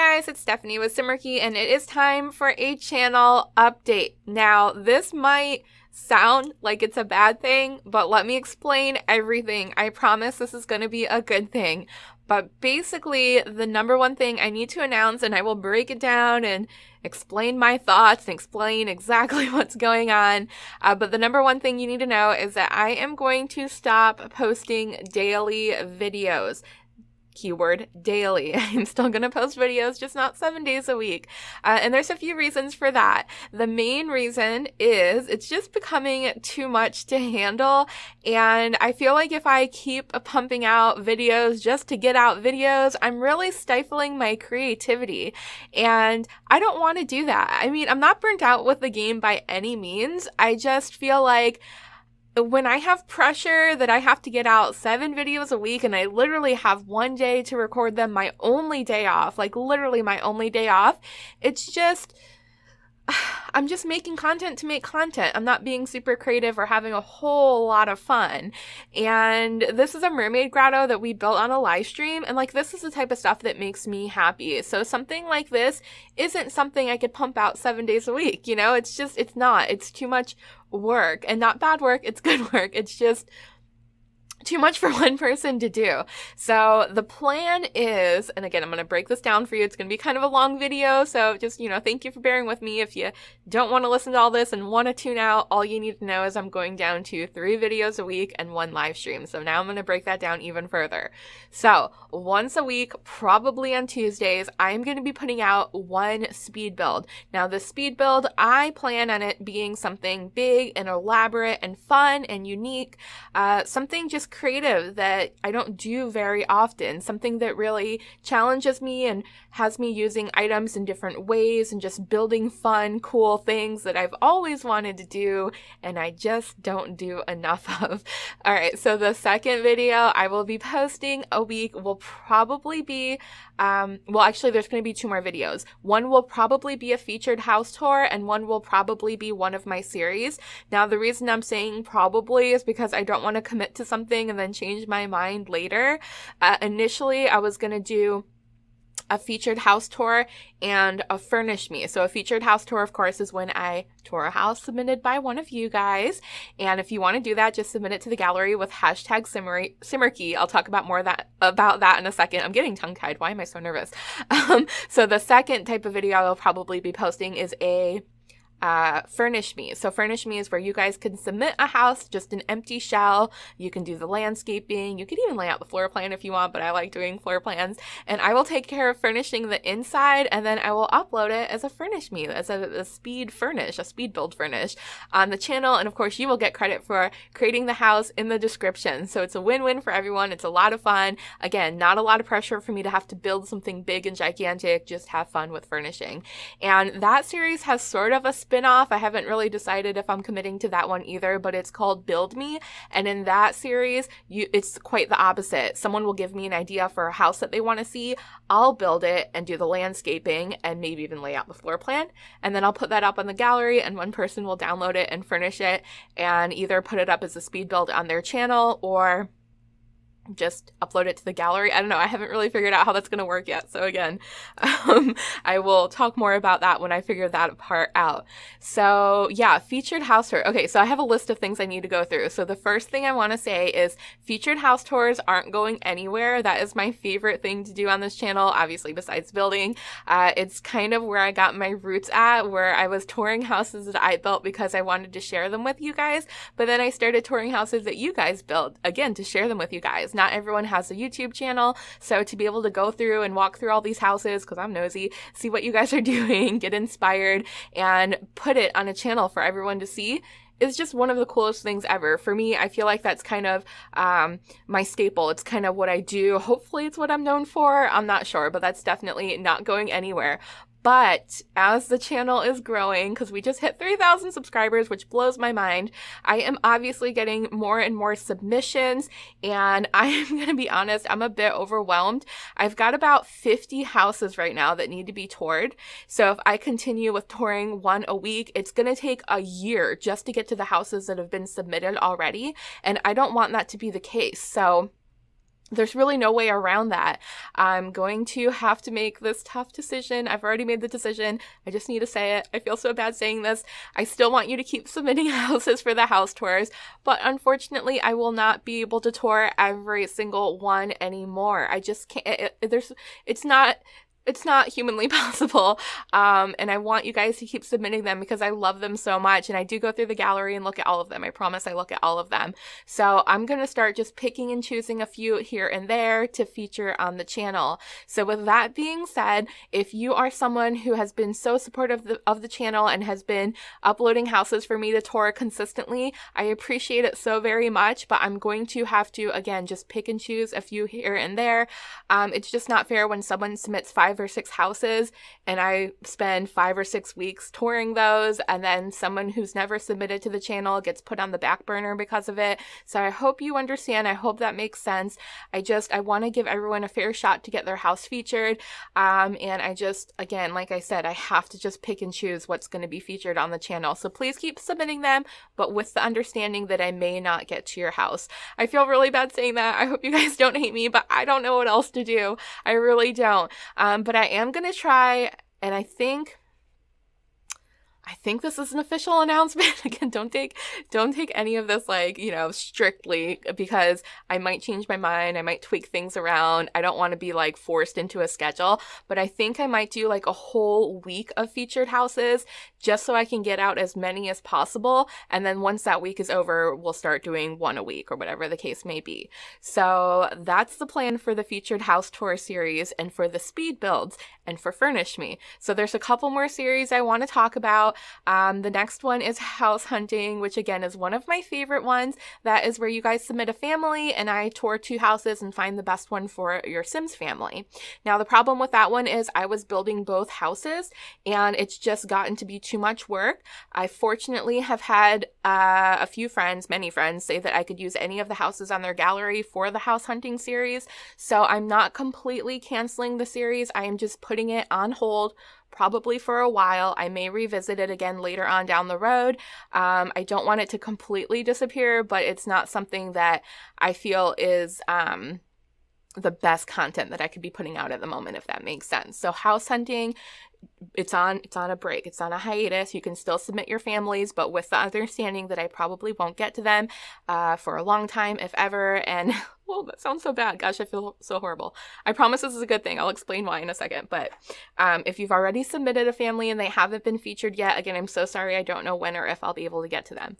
guys, it's Stephanie with Simarchy, and it is time for a channel update. Now, this might sound like it's a bad thing, but let me explain everything. I promise this is going to be a good thing. But basically, the number one thing I need to announce, and I will break it down and explain my thoughts and explain exactly what's going on. But the number one thing you need to know is that I am going to stop posting daily videos. Keyword daily. I'm still going to post videos, just not 7 days a week. And there's a few reasons for that. The main reason is it's just becoming too much to handle. And I feel like if I keep pumping out videos just to get out videos, I'm really stifling my creativity. And I don't want to do that. I mean, I'm not burnt out with the game by any means. I just feel like when I have pressure that I have to get out 7 videos a week and I literally have 1 day to record them, my only day off, like literally my only day off, it's just, I'm just making content to make content. I'm not being super creative or having a whole lot of fun. And this is a mermaid grotto that we built on a live stream. And like, this is the type of stuff that makes me happy. So something like this isn't something I could pump out 7 days a week. You know, it's just, it's not, it's too much work, and not bad work. It's good work. It's just too much for one person to do. So the plan is, and again, I'm going to break this down for you. It's going to be kind of a long video. So just, thank you for bearing with me. If you don't want to listen to all this and want to tune out, all you need to know is I'm going down to 3 videos a week and 1 live stream. So now I'm going to break that down even further. So once a week, probably on Tuesdays, I'm going to be putting out 1 speed build. Now the speed build, I plan on it being something big and elaborate and fun and unique, something just creative that I don't do very often, something that really challenges me and has me using items in different ways and just building fun, cool things that I've always wanted to do and I just don't do enough of. All right, so the second video I will be posting a week will probably be, well, actually there's going to be 2 more videos. One will probably be a featured house tour and one will probably be one of my series. Now, the reason I'm saying probably is because I don't want to commit to something and then change my mind later. Initially, I was going to do a featured house tour and a furnish me. So a featured house tour, of course, is when I tour a house submitted by one of you guys. And if you want to do that, just submit it to the gallery with hashtag Simarchy. I'll talk about more about that in a second. I'm getting tongue-tied. Why am I so nervous? So the second type of video I'll probably be posting is a furnish me. So furnish me is where you guys can submit a house, just an empty shell. You can do the landscaping. You could even lay out the floor plan if you want, but I like doing floor plans. And I will take care of furnishing the inside, and then I will upload it as a furnish me, as a speed furnish, a speed build furnish on the channel. And of course, you will get credit for creating the house in the description. So it's a win-win for everyone. It's a lot of fun. Again, not a lot of pressure for me to have to build something big and gigantic, just have fun with furnishing. And that series has sort of a spin-off. I haven't really decided if I'm committing to that one either, but it's called Build Me. And in that series, it's quite the opposite. Someone will give me an idea for a house that they want to see. I'll build it and do the landscaping and maybe even lay out the floor plan. And then I'll put that up on the gallery and one person will download it and furnish it and either put it up as a speed build on their channel or just upload it to the gallery. I don't know. I haven't really figured out how that's going to work yet. So again, I will talk more about that when I figure that part out. So yeah, featured house tour. Okay, so I have a list of things I need to go through. So the first thing I want to say is featured house tours aren't going anywhere. That is my favorite thing to do on this channel, obviously besides building. It's kind of where I got my roots at, where I was touring houses that I built because I wanted to share them with you guys. But then I started touring houses that you guys built, again, to share them with you guys. Not everyone has a YouTube channel, so to be able to go through and walk through all these houses, because I'm nosy, see what you guys are doing, get inspired, and put it on a channel for everyone to see is just one of the coolest things ever. For me, I feel like that's kind of my staple. It's kind of what I do. Hopefully it's what I'm known for. I'm not sure, but that's definitely not going anywhere. But as the channel is growing, because we just hit 3,000 subscribers, which blows my mind, I am obviously getting more and more submissions, and I am going to be honest, I'm a bit overwhelmed. I've got about 50 houses right now that need to be toured. So if I continue with touring 1 a week, it's going to take a year just to get to the houses that have been submitted already, and I don't want that to be the case. So there's really no way around that. I'm going to have to make this tough decision. I've already made the decision. I just need to say it. I feel so bad saying this. I still want you to keep submitting houses for the house tours, but unfortunately, I will not be able to tour every single one anymore. I just can't. It's not humanly possible. And I want you guys to keep submitting them because I love them so much. And I do go through the gallery and look at all of them. I promise I look at all of them. So I'm going to start just picking and choosing a few here and there to feature on the channel. So with that being said, if you are someone who has been so supportive of the channel and has been uploading houses for me to tour consistently, I appreciate it so very much, but I'm going to have to, again, just pick and choose a few here and there. It's just not fair when someone submits 5 or 6 houses and I spend 5 or 6 weeks touring those, and then someone who's never submitted to the channel gets put on the back burner because of it. So I hope you understand. I hope that makes sense. I want to give everyone a fair shot to get their house featured. And I just, again, like I said, I have to just pick and choose what's going to be featured on the channel. So please keep submitting them, but with the understanding that I may not get to your house. I feel really bad saying that. I hope you guys don't hate me, but I don't know what else to do. I really don't. But I am going to try, and I think this is an official announcement. Again, don't take any of this strictly, because I might change my mind. I might tweak things around. I don't want to be forced into a schedule, but I think I might do a whole week of featured houses just so I can get out as many as possible. And then once that week is over, we'll start doing one a week or whatever the case may be. So that's the plan for the featured house tour series and for the speed builds and for Furnish Me. So there's a couple more series I want to talk about. The next one is house hunting, which again is one of my favorite ones. That is where you guys submit a family and I tour 2 houses and find the best one for your Sims family. Now the problem with that one is I was building both houses and it's just gotten to be too much work. I fortunately have had many friends say that I could use any of the houses on their gallery for the house hunting series. So I'm not completely canceling the series. I am just putting it on hold probably for a while. I may revisit it again later on down the road. I don't want it to completely disappear, but it's not something that I feel is the best content that I could be putting out at the moment, if that makes sense. So house hunting, it's on a break. It's on a hiatus. You can still submit your families, but with the understanding that I probably won't get to them for a long time, if ever. And well, that sounds so bad. Gosh, I feel so horrible. I promise this is a good thing. I'll explain why in a second. But if you've already submitted a family and they haven't been featured yet, again, I'm so sorry. I don't know when or if I'll be able to get to them.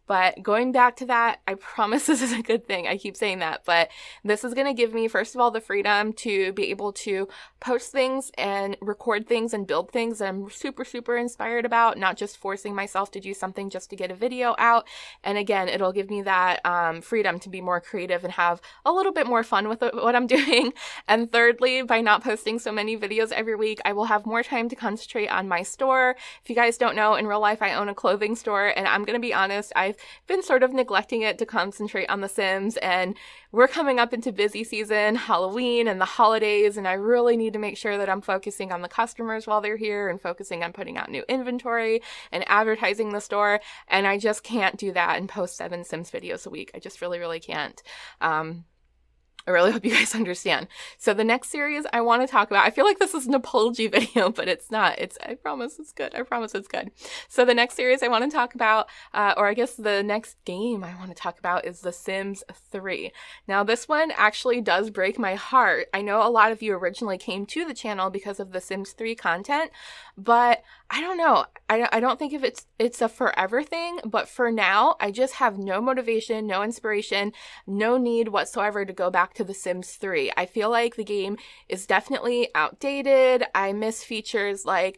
But going back to that, I promise this is a good thing. I keep saying that, but this is going to give me, first of all, the freedom to be able to post things and record things and build things that I'm super, super inspired about, not just forcing myself to do something just to get a video out. And again, it'll give me that freedom to be more creative and have a little bit more fun with what I'm doing. And thirdly, by not posting so many videos every week, I will have more time to concentrate on my store. If you guys don't know, in real life, I own a clothing store, and I'm going to be honest, I've been sort of neglecting it to concentrate on The Sims, and we're coming up into busy season, Halloween and the holidays, and I really need to make sure that I'm focusing on the customers while they're here and focusing on putting out new inventory and advertising the store, and I just can't do that and post 7 Sims videos a week. I just really, really can't. I really hope you guys understand. So the next series I want to talk about, I feel like this is an apology video, but it's not. I promise it's good. I promise it's good. So the next series I want to talk about, or I guess the next game I want to talk about, is The Sims 3. Now this one actually does break my heart. I know a lot of you originally came to the channel because of The Sims 3 content, but I don't know. I don't think if it's a forever thing, but for now, I just have no motivation, no inspiration, no need whatsoever to go back to The Sims 3. I feel like the game is definitely outdated. I miss features like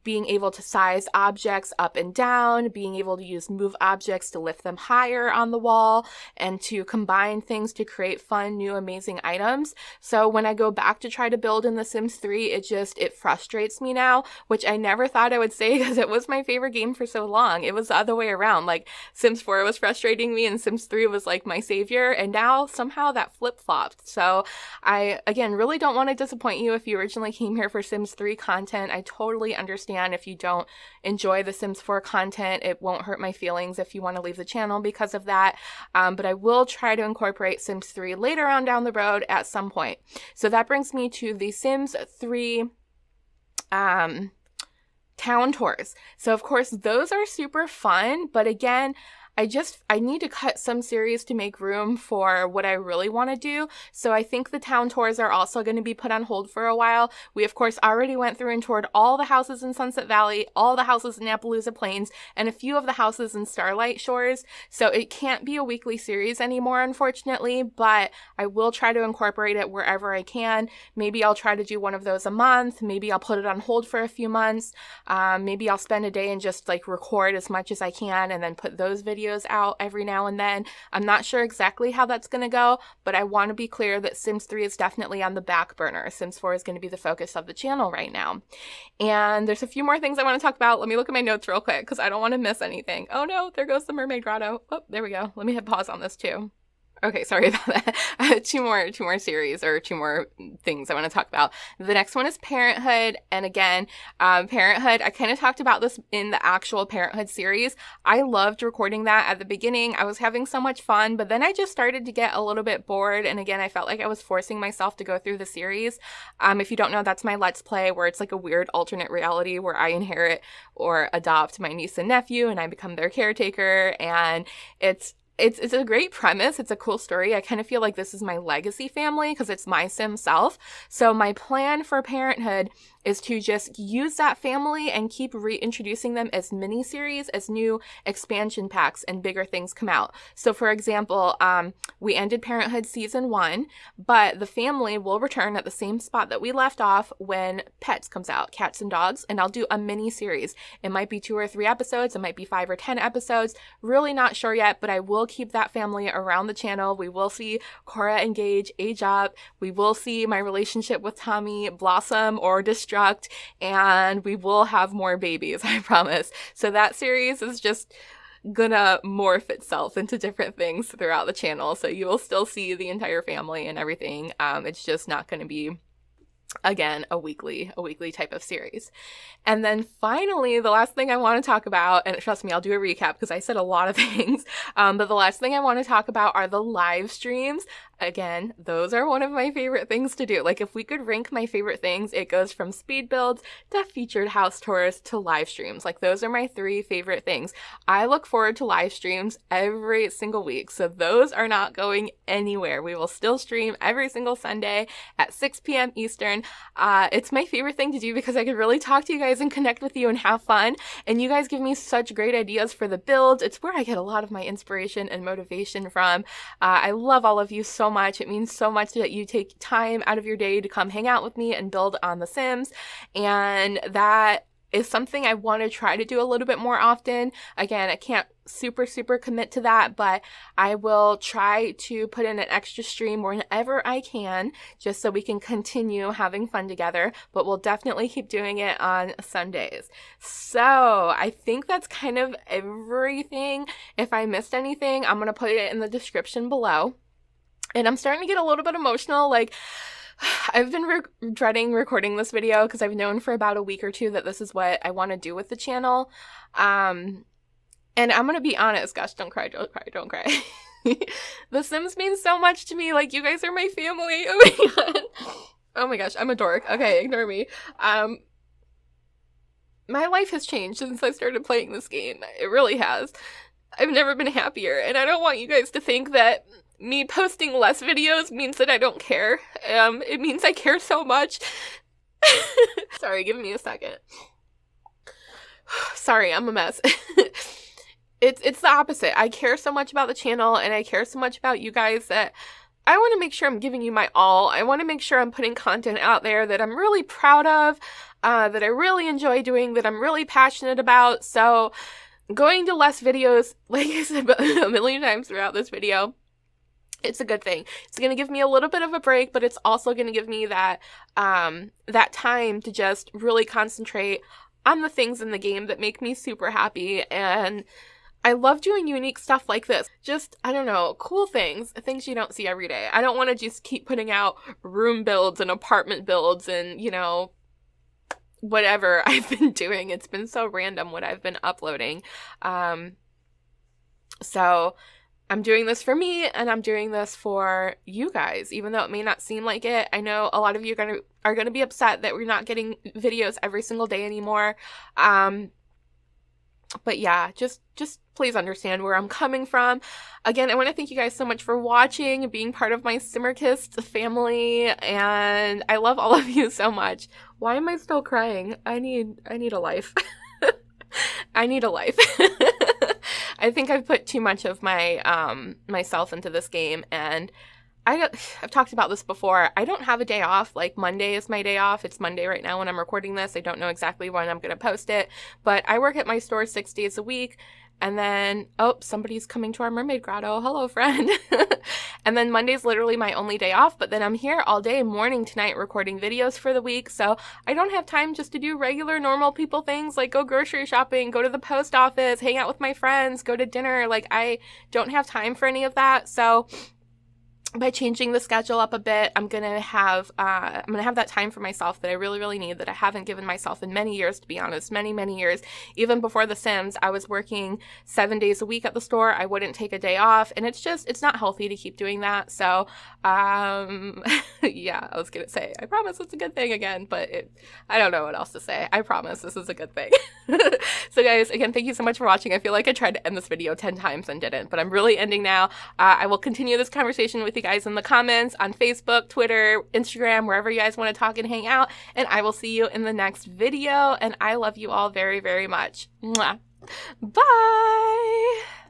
being able to size objects up and down, being able to use move objects to lift them higher on the wall, and to combine things to create fun, new, amazing items. So when I go back to try to build in The Sims 3, it frustrates me now, which I never thought I would say because it was my favorite game for so long. It was the other way around. Like Sims 4 was frustrating me and Sims 3 was like my savior, and now somehow that flip-flopped. So I, again, really don't want to disappoint you if you originally came here for Sims 3 content. I totally understand if you don't enjoy the Sims 4 content. It won't hurt my feelings if you want to leave the channel because of that. But I will try to incorporate Sims 3 later on down the road at some point. So that brings me to the Sims 3 town tours. So of course those are super fun, but again, I need to cut some series to make room for what I really want to do. So I think the town tours are also going to be put on hold for a while. We, of course, already went through and toured all the houses in Sunset Valley, all the houses in Appaloosa Plains, and a few of the houses in Starlight Shores. So it can't be a weekly series anymore, unfortunately, but I will try to incorporate it wherever I can. Maybe I'll try to do one of those a month. Maybe I'll put it on hold for a few months. Maybe I'll spend a day and just like record as much as I can and then put those videos out every now and then. I'm not sure exactly how that's going to go, but I want to be clear that Sims 3 is definitely on the back burner. Sims 4 is going to be the focus of the channel right now. And there's a few more things I want to talk about. Let me look at my notes real quick because I don't want to miss anything. Oh no, there goes the Mermaid Grotto. Oh, there we go. Let me hit pause on this too. Okay, sorry about that. Two more series or two more things I want to talk about. The next one is Parenthood. And again, Parenthood, I kind of talked about this in the actual Parenthood series. I loved recording that at the beginning. I was having so much fun, but then I just started to get a little bit bored. And again, I felt like I was forcing myself to go through the series. If you don't know, that's my Let's Play where it's like a weird alternate reality where I inherit or adopt my niece and nephew and I become their caretaker. And it's a great premise. It's a cool story. I kind of feel like this is my legacy family because it's my Sim self. So my plan for Parenthood is to just use that family and keep reintroducing them as mini-series as new expansion packs and bigger things come out. So for example, we ended Parenthood Season 1, but the family will return at the same spot that we left off when Pets comes out, Cats and Dogs, and I'll do a mini-series. It might be 2 or 3 episodes, it might be 5 or 10 episodes, really not sure yet, but I will keep that family around the channel. We will see Cora and Gage age up, we will see my relationship with Tommy blossom or destruct, and we will have more babies, I promise. So that series is just gonna morph itself into different things throughout the channel, so you will still see the entire family and everything. It's just not gonna be, again, a weekly type of series. And then finally, the last thing I want to talk about, and trust me, I'll do a recap because I said a lot of things, but the last thing I want to talk about are the live streams. Again, those are one of my favorite things to do. Like, if we could rank my favorite things, it goes from speed builds to featured house tours to live streams. Like, those are my 3 favorite things. I look forward to live streams every single week, so those are not going anywhere. We will still stream every single Sunday at 6 p.m. Eastern. It's my favorite thing to do because I can really talk to you guys and connect with you and have fun, and you guys give me such great ideas for the builds. It's where I get a lot of my inspiration and motivation from. I love all of you so much. It means so much that you take time out of your day to come hang out with me and build on The Sims, and that is something I want to try to do a little bit more often. Again, I can't super commit to that, but I will try to put in an extra stream whenever I can, just so we can continue having fun together, but we'll definitely keep doing it on Sundays. So I think that's kind of everything. If I missed anything, I'm going to put it in the description below. And I'm starting to get a little bit emotional. Like, I've been dreading recording this video because I've known for about a week or 2 that this is what I want to do with the channel. And I'm going to be honest. Gosh, don't cry. The Sims means so much to me. Like, you guys are my family. Oh my god. Oh my gosh, I'm a dork. Okay, ignore me. My life has changed since I started playing this game. It really has. I've never been happier, and I don't want you guys to think that me posting less videos means that I don't care. It means I care so much. Sorry, give me a second. Sorry, I'm a mess. It's the opposite. I care so much about the channel, and I care so much about you guys that I want to make sure I'm giving you my all. I want to make sure I'm putting content out there that I'm really proud of, that I really enjoy doing, that I'm really passionate about. So going to less videos, like I said a million times throughout this video, it's a good thing. It's going to give me a little bit of a break, but it's also going to give me that that time to just really concentrate on the things in the game that make me super happy. And I love doing unique stuff like this. Just, I don't know, cool things you don't see every day. I don't want to just keep putting out room builds and apartment builds and, you know, whatever I've been doing. It's been so random what I've been uploading. So I'm doing this for me, and I'm doing this for you guys, even though it may not seem like it. I know a lot of you are gonna be upset that we're not getting videos every single day anymore. But yeah, just please understand where I'm coming from. Again, I want to thank you guys so much for watching and being part of my Simarchy family, and I love all of you so much. Why am I still crying? I need a life. I need a life. I think I've put too much of my myself into this game, and I've talked about this before. I don't have a day off. Like, Monday is my day off. It's Monday right now when I'm recording this. I don't know exactly when I'm going to post it, but I work at my store 6 days a week. And then, oh, somebody's coming to our mermaid grotto. Hello, friend. And then Monday's literally my only day off, but then I'm here all day, morning to night, recording videos for the week. So I don't have time just to do regular, normal people things like go grocery shopping, go to the post office, hang out with my friends, go to dinner. Like, I don't have time for any of that. So by changing the schedule up a bit, I'm gonna have that time for myself that I really, really need, that I haven't given myself in many years, to be honest, many years. Even before The Sims, I was working 7 days a week at the store. I wouldn't take a day off, and it's not healthy to keep doing that. So, yeah, I was gonna say, I promise it's a good thing again, but I don't know what else to say. I promise this is a good thing. So guys, again, thank you so much for watching. I feel like I tried to end this video 10 times and didn't, but I'm really ending now. I will continue this conversation with you guys in the comments on Facebook, Twitter, Instagram, wherever you guys want to talk and hang out, and I will see you in the next video, and I love you all very, very much. Mwah. Bye!